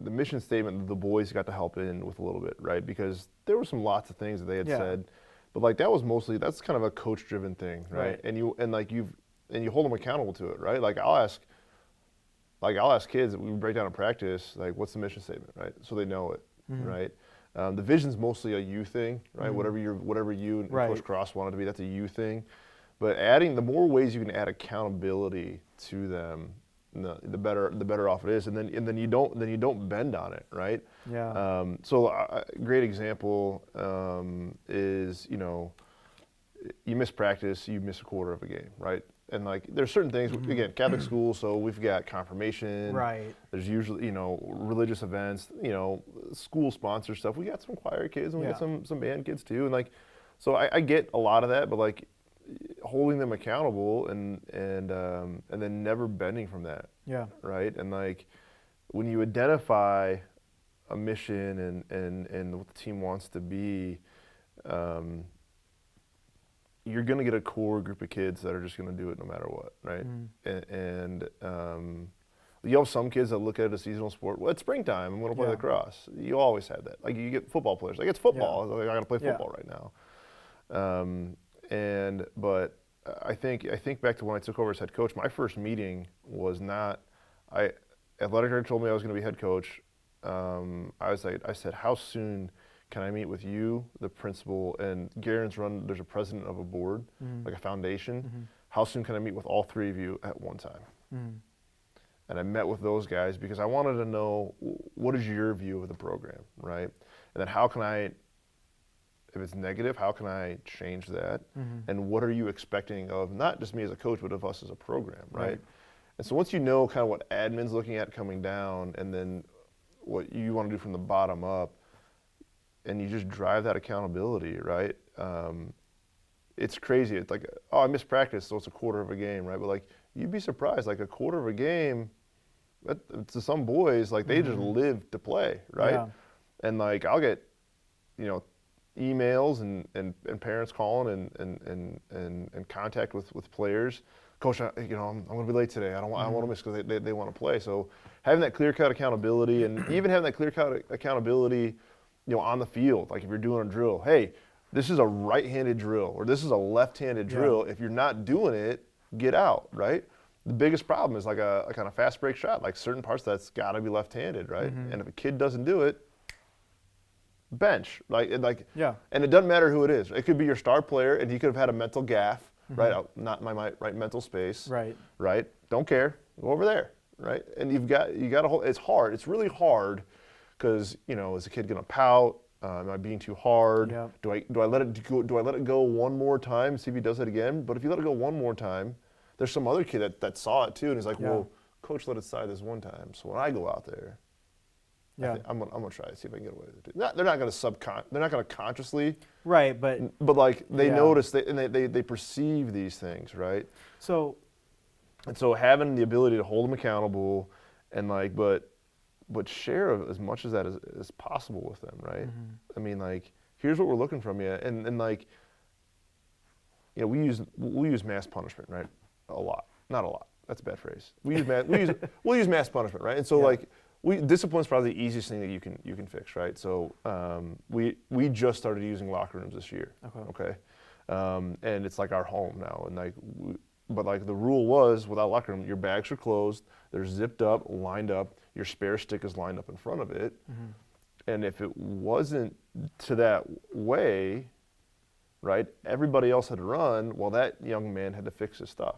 the mission statement, the boys got to help in with a little bit, right? Because there were lots of things that they had said, but like that's kind of a coach-driven thing, right? And you hold them accountable to it, right? Like I'll ask kids, we break down in practice, like what's the mission statement, right? So they know it, right? The vision's mostly a you thing, right? Whatever you and Coach Cross wanted to be, that's a you thing. But the more ways you can add accountability to them, the better off it is, and then you don't bend on it, right? Yeah. So a great example is you miss practice, you miss a quarter of a game, right? And like there's certain things, again, Catholic school, so we've got confirmation. Right. There's usually religious events, school sponsor stuff. We got some choir kids and we got some band kids too, and like so I get a lot of that, but like holding them accountable and then never bending from that. Yeah. Right. And like when you identify a mission and what the team wants to be, you're going to get a core group of kids that are just going to do it no matter what, right? And you have some kids that look at it as a seasonal sport. Well, it's springtime. I'm going to play lacrosse. You always have that. Like you get football players. Like it's football. Like, I got to play football right now. But I think back to when I took over as head coach. My first meeting was not. Athletic director told me I was going to be head coach. I said, how soon can I meet with you, the principal, and Garen's there's a president of a board, like a foundation. How soon can I meet with all three of you at one time? And I met with those guys because I wanted to know, what is your view of the program, right? And then how can I, if it's negative, how can I change that? And what are you expecting of not just me as a coach, but of us as a program, right? And so once you know kind of what admin's looking at coming down and then what you want to do from the bottom up, and you just drive that accountability, right? It's crazy. It's like, I missed practice, so it's a quarter of a game, right? But like, you'd be surprised, like a quarter of a game, to some boys, like they just live to play, right? Yeah. And like, I'll get, emails and parents calling and contact with players. Coach, I'm going to be late today. I don't want to miss because they want to play. So having that clear-cut accountability and even having that clear-cut accountability on the field, like if you're doing a drill, hey, this is a right-handed drill or this is a left-handed drill. If you're not doing it, get out, right? The biggest problem is like a kind of fast break shot, like certain parts that's got to be left-handed, right? And if a kid doesn't do it, bench, and it doesn't matter who it is. It could be your star player, and he could have had a mental gaffe, right? Not in my right mental space, right? Don't care, go over there, right? And you got to hold. It's hard. It's really hard. Because is the kid gonna pout? Am I being too hard? Do I let it go? Do I let it go one more time? See if he does it again. But if you let it go one more time, there's some other kid that saw it too, and he's like, "Well, coach let it slide this one time. So when I go out there, I'm gonna try to see if I can get away with it." They're not gonna consciously. Right, but like they notice and they perceive these things, right? So having the ability to hold them accountable, and like, but share as much as that as possible with them, right? I mean, like, here's what we're looking from you, and like, we'll use mass punishment, right? A lot, not a lot. That's a bad phrase. We'll use mass punishment, right? And so like, discipline's probably the easiest thing that you can fix, right? So we just started using locker rooms this year, okay? And it's like our home now, and like. But like the rule was, without locker room, your bags are closed, they're zipped up, lined up, your spare stick is lined up in front of it. And if it wasn't to that way, right, everybody else had to run, well, that young man had to fix his stuff.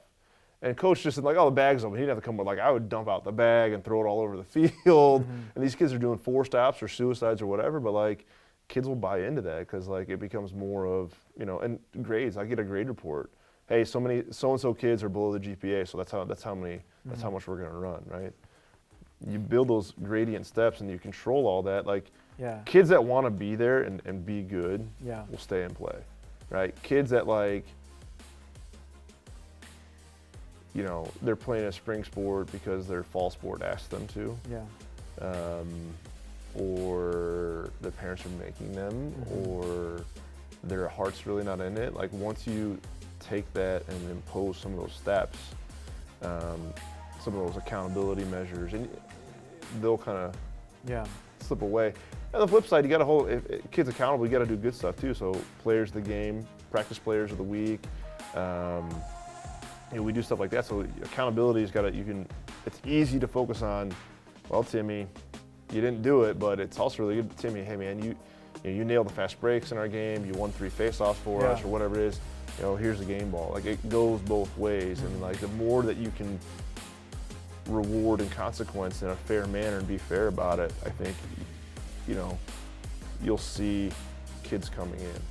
And coach just said, like, the bag's open. He didn't have to come, but like, I would dump out the bag and throw it all over the field. And these kids are doing 4 stops or suicides or whatever, but like, kids will buy into that because like it becomes more of, and grades. I get a grade report. Hey, so-and-so kids are below the GPA, so that's how much we're gonna run, right? You build those gradient steps and you control all that. Like, kids that want to be there and be good will stay and play, right? Kids that like, they're playing a spring sport because their fall sport asked them to, or their parents are making them, or their heart's really not in it. Like once you take that and impose some of those steps, some of those accountability measures, and they'll kind of slip away. And the flip side, you got to hold kids accountable. You got to do good stuff too. So players of the game, practice players of the week. We do stuff like that. So accountability's got to. It's easy to focus on. Well, Timmy, you didn't do it, but it's also really good. Timmy, hey man, you nailed the fast breaks in our game. You won 3 faceoffs for us, or whatever it is. Here's the game ball. Like, it goes both ways, and like the more that you can reward and consequence in a fair manner and be fair about it, I think, you'll see kids coming in.